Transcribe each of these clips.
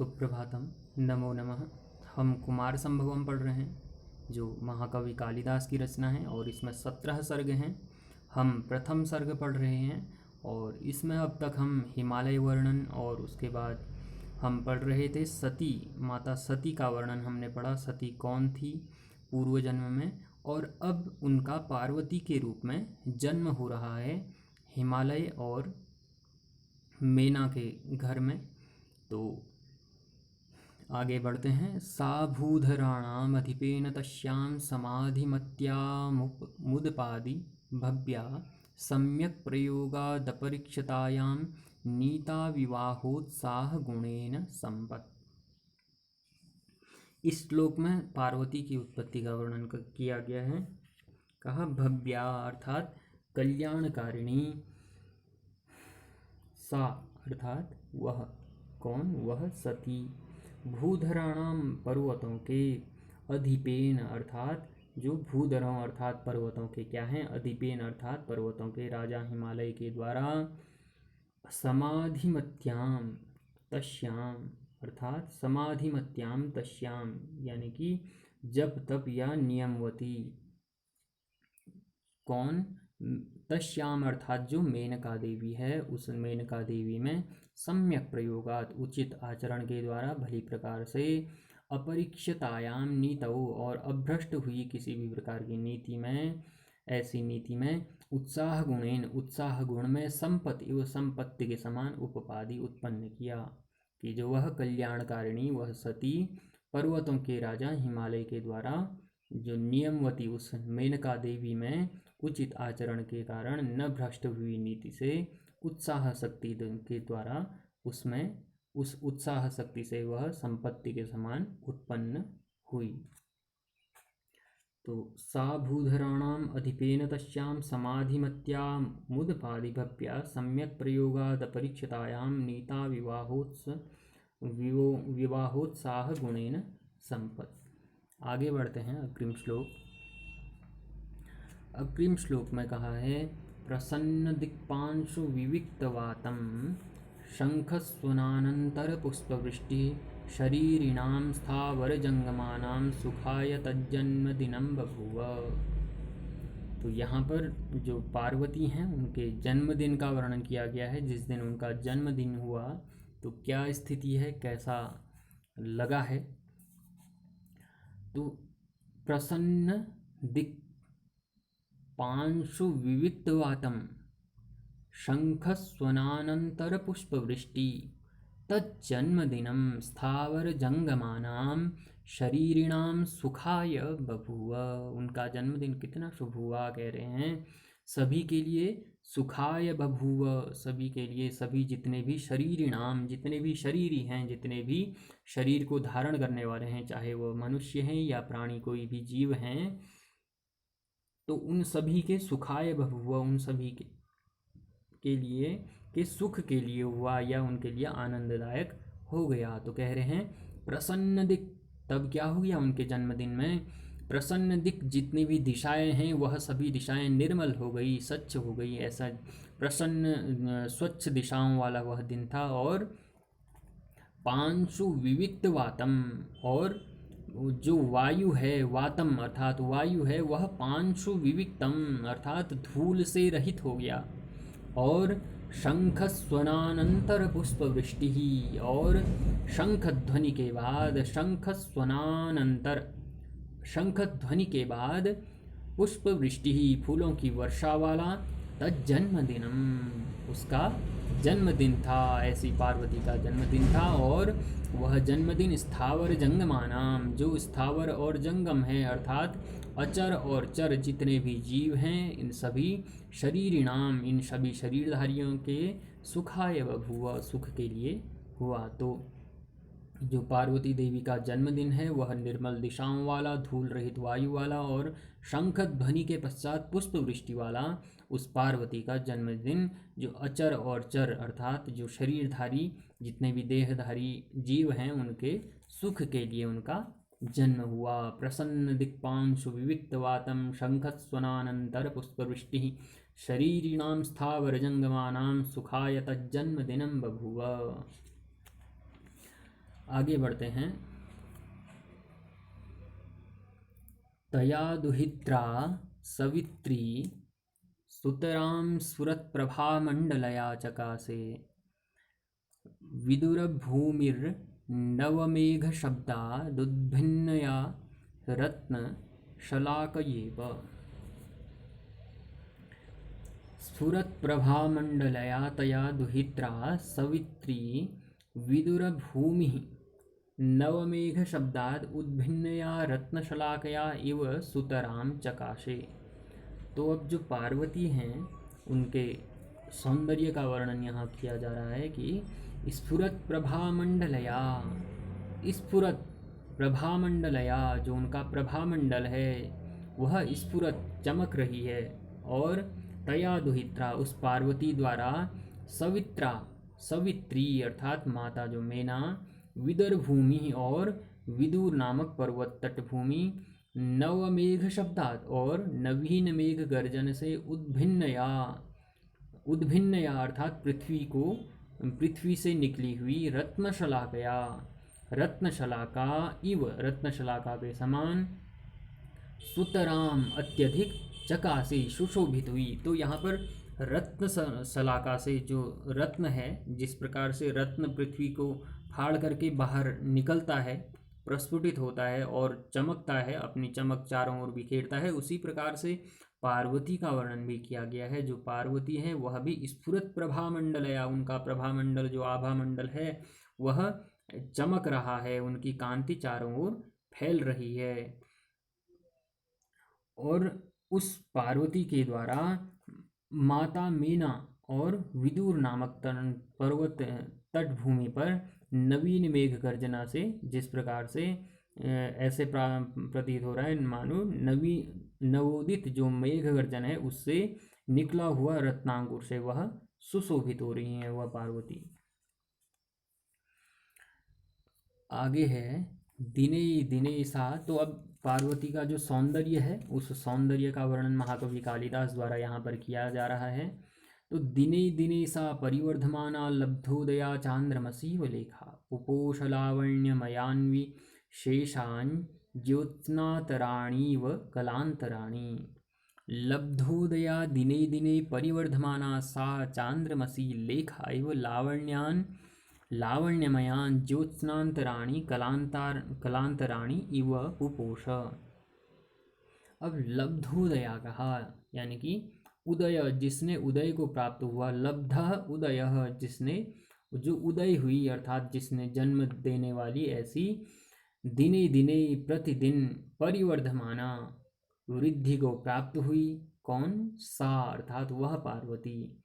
सुप्रभातम। नमो नमः। हम कुमार संभवम पढ़ रहे हैं जो महाकवि कालिदास की रचना है और इसमें 17 सर्ग हैं। हम प्रथम सर्ग पढ़ रहे हैं और इसमें अब तक हम हिमालय वर्णन और उसके बाद हम पढ़ रहे थे सती, माता सती का वर्णन हमने पढ़ा। सती कौन थी पूर्व जन्म में, और अब उनका पार्वती के रूप में जन्म हो रहा है हिमालय और मेना के घर में। तो आगे बढ़ते हैं। सा भूधराणाम अधिपेन तस्यां समाधिमत्यामुदपादि भव्या सम्यक प्रयोगादपरीक्षतायां नीता विवाहोत्साह गुणेन संपत्। इस श्लोक में पार्वती की उत्पत्ति का वर्णन किया गया है। कहा भव्या अर्थात कल्याणकारिणी, सा अर्थात वह, कौन, वह सती, भूधराणाम पर्वतों के, अधिपेन अर्थात जो भूधरों अर्थात पर्वतों के क्या हैं, अधिपेन अर्थात पर्वतों के राजा हिमालय के द्वारा, समाधिमत्याम तस्याम अर्थात समाधिमत्याम तस्याम यानी कि जब तप या नियमवती, कौन, तस्याम अर्थात जो मेनका देवी है, उस मेनका देवी में सम्यक प्रयोगात उचित आचरण के द्वारा भली प्रकार से, अपरीक्षितायाम नीतौ और अभ्रष्ट हुई किसी भी प्रकार की नीति में, ऐसी नीति में, उत्साह गुणेन उत्साह गुण में, संपत्ति व संपत्ति के समान उपपादि उत्पन्न किया कि जो वह कल्याणकारिणी, वह सती पर्वतों के राजा हिमालय के द्वारा जो नियमवती उस मेनका देवी में उचित आचरण के कारण न भ्रष्ट हुई नीति से उत्साह शक्ति के द्वारा उसमें उस उत्साह शक्ति से वह संपत्ति के समान उत्पन्न हुई। तो सा भूधराणाम अधिपेन तस्यां समाधिमत्यामुदपादि भव्या सम्यक प्रयोगादपरीक्षतायां नीता विवाहोत्साह गुणेन संपत्। आगे बढ़ते हैं। अग्रिम श्लोक। अग्रिम श्लोक में कहा है प्रसन्न दिक्पांशु विविक्तवातं शंखस्वनानंतर पुष्पवृष्टि शरीरिणां स्थावर जंगमानां सुखाय तज्जन्मदिनं बभूव। तो यहाँ पर जो पार्वती हैं उनके जन्मदिन का वर्णन किया गया है। जिस दिन उनका जन्मदिन हुआ तो क्या स्थिति है, कैसा लगा है। तो प्रसन्न दिक् पांशु विविक्तवातं शंखस्वनानंतर पुष्पवृष्टि तज्जन्मदिनं स्थावर जंगमानां शरीरिणां सुखाय बभूव। उनका जन्मदिन कितना शुभ हुआ, कह रहे हैं सभी के लिए सुखाय बभूव, सभी के लिए, सभी जितने भी शरीरिणाम, जितने भी शरीरी हैं, जितने भी शरीर को धारण करने वाले हैं, चाहे वो मनुष्य हैं या प्राणी कोई भी जीव हैं, तो उन सभी के सुखाय बभूव, उन सभी के लिए के सुख के लिए हुआ या उनके लिए आनंददायक हो गया। तो कह रहे हैं प्रसन्न दिक्, तब क्या हो गया उनके जन्मदिन में, प्रसन्न दिक् जितनी भी दिशाएं हैं वह सभी दिशाएं निर्मल हो गई, स्वच्छ हो गई, ऐसा प्रसन्न स्वच्छ दिशाओं वाला वह दिन था। और पांशु विविक्त वातम, और जो वायु है, वातम अर्थात वायु है, वह पांशु विविक्तम अर्थात धूल से रहित हो गया। और शंख स्वनानंतर पुष्पवृष्टि ही, और शंख ध्वनि के बाद, शंख स्वनानंतर, शंख ध्वनि के बाद पुष्पवृष्टि ही, फूलों की वर्षा वाला, तज्जन्मदिनम उसका जन्मदिन था, ऐसी पार्वती का जन्मदिन था। और वह जन्मदिन स्थावर जंगमानाम, जो स्थावर और जंगम है अर्थात अचर और चर जितने भी जीव हैं, इन सभी शरीरिणाम, इन सभी शरीरधारियों के सुखाय बभूव, सुख के लिए हुआ। तो जो पार्वती देवी का जन्मदिन है वह निर्मल दिशाओं वाला, धूल रहित वायु वाला और शंख ध्वनि के पश्चात पुष्प वृष्टि वाला उस पार्वती का जन्मदिन, जो अचर और चर अर्थात जो शरीरधारी जितने भी देहधारी जीव हैं उनके सुख के लिए उनका जन्म हुआ। प्रसन्न दिक्पांशु विविक्तवातं शंखस्वनानंतर पुष्पवृष्टि शरीरिणां स्थावर जंगमानां सुखाय तज्जन्मदिनं बभूव। आगे बढ़ते हैं। तया दुहित्रा सवित्री सुतरां स्फुरत्प्रभामण्डलया चकासे विदुरभूमिर्नवमेघशब्दादुद्भिन्नया रत्नशलाकयेव स्फुरत्प्रभामण्डलया तया दुहित्रा सवित्री विदुरभूमिः नवमेघशब्दाद उद्भिन्नया रत्नशलाकया इव सुतरां चकाशे। तो अब जो पार्वती हैं उनके सौंदर्य का वर्णन यहाँ किया जा रहा है कि स्फुरत प्रभामंडलया, स्फुरत प्रभामंडलया, जो उनका प्रभामंडल है वह स्फुरत चमक रही है, और तया दुहित्रा, उस पार्वती द्वारा, सवित्रा, सवित्री अर्थात माता जो मेना, विदर भूमि और विदुर नामक पर्वत तटभूमि, नवमेघ शब्दात और नवीन मेघ गर्जन से उद्भिन्नया, उद्भिन्नया अर्थात पृथ्वी को, पृथ्वी से निकली हुई, रत्नशलाकया, रत्नशलाका इव, रत्नशलाका के समान, सुतराम अत्यधिक, चकासे सुशोभित हुई। तो यहाँ पर रत्न शलाका से, जो रत्न है, जिस प्रकार से रत्न पृथ्वी को फाड़ करके बाहर निकलता है, प्रस्फुटित होता है और चमकता है, अपनी चमक चारों ओर बिखेरता है, उसी प्रकार से पार्वती का वर्णन भी किया गया है। जो पार्वती है वह भी स्फुरत प्रभामंडल, या उनका प्रभामंडल जो आभा मंडल है वह चमक रहा है, उनकी कांति चारों ओर फैल रही है। और उस पार्वती के द्वारा माता मीना और विदुर नामक पर्वत तटभूमि पर नवीन मेघ गर्जना से, जिस प्रकार से ऐसे प्रतीत हो रहा है मानो नवोदित जो मेघ गर्जन है उससे निकला हुआ रत्नांकुर से वह सुशोभित हो रही है वह पार्वती। आगे है दिने दिने सा। तो अब पार्वती का जो सौंदर्य है उस सौंदर्य का वर्णन महाकवि कालिदास द्वारा यहाँ पर किया जा रहा है। तो दिने दिने सा परिवर्धमाना लब्धोदया चांद्रमसीव लेखा पुपोषलावण्यमयान्वी शेषान् ज्योत्स्नातराणीव कलांतराणी। लब्धोदया दिने दिने परिवर्धमाना सा चांद्रमसी लेखा इव लावण्यान् लावण्यमयान ज्योत्स्नांतराणी कलांतराणी इव पुपोष। अब लब्धोदया कहा, यानी कि उदय, जिसने उदय को प्राप्त हुआ, लब्ध उदय, जिसने जो उदय हुई अर्थात जिसने जन्म देने वाली, ऐसी दिने दिने प्रतिदिन परिवर्धमाना वृद्धि को प्राप्त हुई। कौन? सा अर्थात वह पार्वती,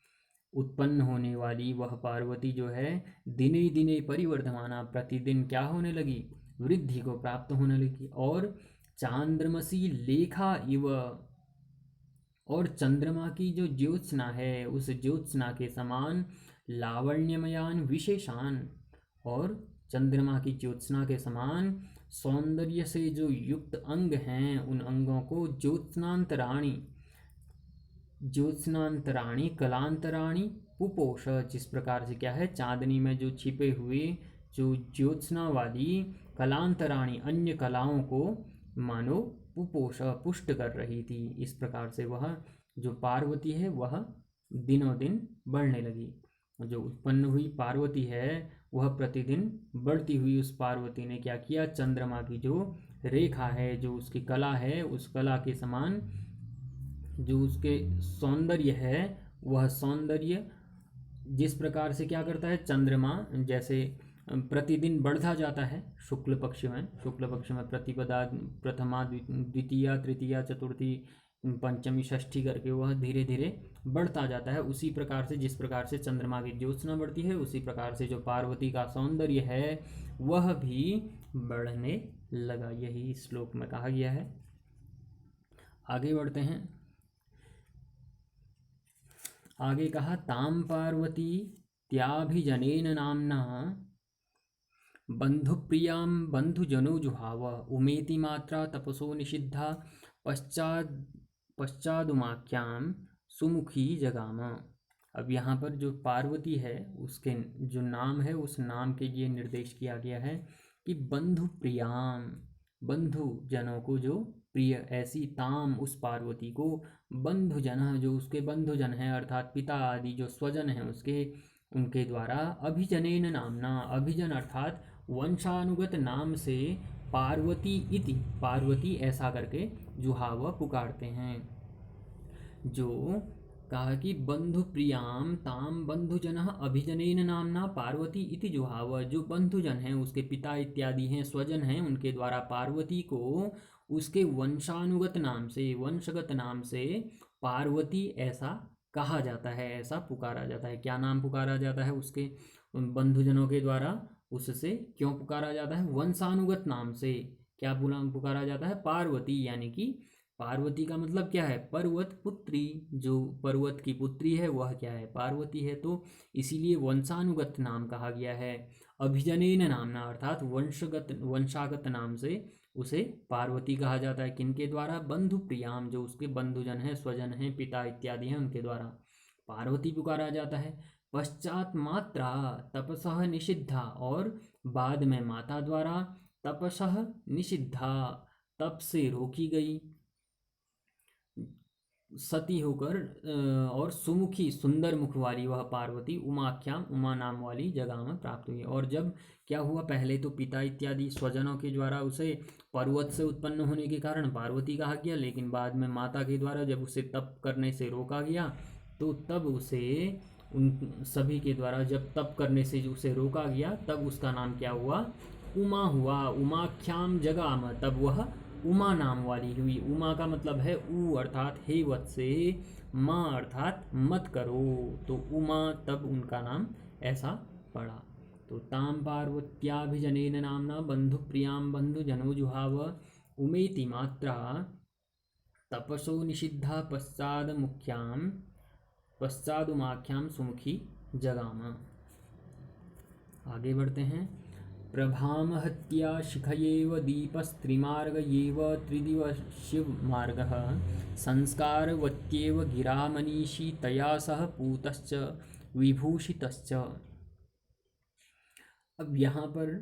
उत्पन्न होने वाली वह पार्वती जो है दिने दिने परिवर्धमाना, प्रतिदिन क्या होने लगी? वृद्धि को प्राप्त होने लगी। और चांद्रमसी लेखा इव, और चंद्रमा की जो ज्योत्सना है उस ज्योत्सना के समान, लावण्यमयान विशेषान, और चंद्रमा की ज्योत्सना के समान सौंदर्य से जो युक्त अंग हैं उन अंगों को ज्योत्सनांतराणी, ज्योत्सनांतराणी कलांतराणी पुपोष, जिस प्रकार से क्या है, चांदनी में जो छिपे हुए जो ज्योत्सना वाली कलांतराणी अन्य कलाओं को मानो पुपोष पुष्ट कर रही थी। इस प्रकार से वह जो पार्वती है वह दिनों दिन बढ़ने लगी। जो उत्पन्न हुई पार्वती है वह प्रतिदिन बढ़ती हुई उस पार्वती ने क्या किया, चंद्रमा की जो रेखा है, जो उसकी कला है, उस कला के समान जो उसके सौंदर्य है, वह सौंदर्य जिस प्रकार से क्या करता है, चंद्रमा जैसे प्रतिदिन बढ़ता जाता है, शुक्ल पक्ष में प्रतिपदा प्रथमा द्वितीया तृतीया चतुर्थी पंचमी षष्ठी करके वह धीरे धीरे बढ़ता जाता है। उसी प्रकार से जिस प्रकार से चंद्रमा की ज्योत्सना बढ़ती है, उसी प्रकार से जो पार्वती का सौंदर्य है वह भी बढ़ने लगा। यही श्लोक में कहा गया है। आगे बढ़ते हैं। आगे कहा, ताम पार्वती त्याभिजनेन नामना बंधुप्रियां बंधुजनो जुहाव उमेति मात्रा तपसो निषिद्धा पश्चादुमाख्यां सुमुखी जगाम। अब यहाँ पर जो पार्वती है उसके जो नाम है उस नाम के लिए निर्देश किया गया है कि बंधु प्रियाम, बंधु जनों को जो प्रिय ऐसी ताम उस पार्वती को, बंधुजन जो उसके बंधुजन हैं अर्थात पिता आदि जो स्वजन हैं उसके, उनके द्वारा अभिजनेन नामना, अभिजन अर्थात वंशानुगत नाम से पार्वती इति, पार्वती ऐसा करके जुहाव पुकारते हैं। जो कहा कि बंधु प्रियाम ताम बंधुजन अभिजनेन नामना पार्वती इति जुहाव, जो बंधुजन हैं उसके पिता इत्यादि हैं स्वजन हैं उनके द्वारा पार्वती को उसके वंशानुगत नाम से, वंशगत नाम से पार्वती ऐसा कहा जाता है, ऐसा पुकारा जाता है। क्या नाम पुकारा जाता है उसके उन बंधुजनों के द्वारा, उससे क्यों पुकारा जाता है? वंशानुगत नाम से। क्या पुकारा जाता है? पार्वती, यानी कि पार्वती का मतलब क्या है? पर्वत पुत्री, जो पर्वत की पुत्री है वह क्या है? पार्वती है। तो इसीलिए वंशानुगत नाम कहा गया है। अभिजनेन नामना अर्थात वंशागत नाम से उसे पार्वती कहा जाता है। किनके द्वारा? बंधु प्रियाम, जो उसके बंधुजन हैं स्वजन हैं पिता इत्यादि हैं उनके द्वारा पार्वती पुकारा जाता है। पश्चात मात्रा तपसः निषिद्धा, और बाद में माता द्वारा तपसः निषिद्धा, तप से रोकी गई, सती होकर और सुमुखी सुंदर मुख वाली वह पार्वती उमाख्याम, उमा नाम वाली जगह में प्राप्त हुई। और जब क्या हुआ, पहले तो पिता इत्यादि स्वजनों के द्वारा उसे पर्वत से उत्पन्न होने के कारण पार्वती कहा गया, लेकिन बाद में माता के द्वारा जब उसे तप करने से रोका गया तो तब उसे उन सभी के द्वारा जब तप करने से उसे रोका गया तब उसका नाम क्या हुआ? उमा हुआ। उमाख्याम जगाम, तब वह उमा नाम वाली हुई। उमा का मतलब है ऊ अर्थात हे वत्से, माँ अर्थात मत करो, तो उमा, तब उनका नाम ऐसा पड़ा। तो ताम पार्वत्याभिजनेन नामना बंधु प्रियाम बंधु जनो जुहाव उमेति मात्रा तपसो निषिद्धा पश्चादुमाख्याम सुमुखी जगाम। आगे बढ़ते हैं। प्रभामहत्या शिखयेव दीपस्त्रिमार्गयेव त्रिदिव शिवमार्गः संस्कारवत्येव गिरा मनीषी तया सह पूतश्च विभूषितश्च। अब यहाँ पर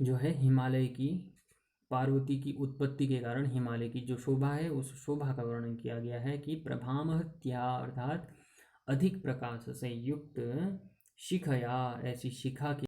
जो है हिमालय की पार्वती की उत्पत्ति के कारण हिमालय की जो शोभा है उस शोभा का वर्णन किया गया है कि प्रभामहत्या अर्थात अधिक प्रकाश से युक्त शिखया, ऐसी शिखा के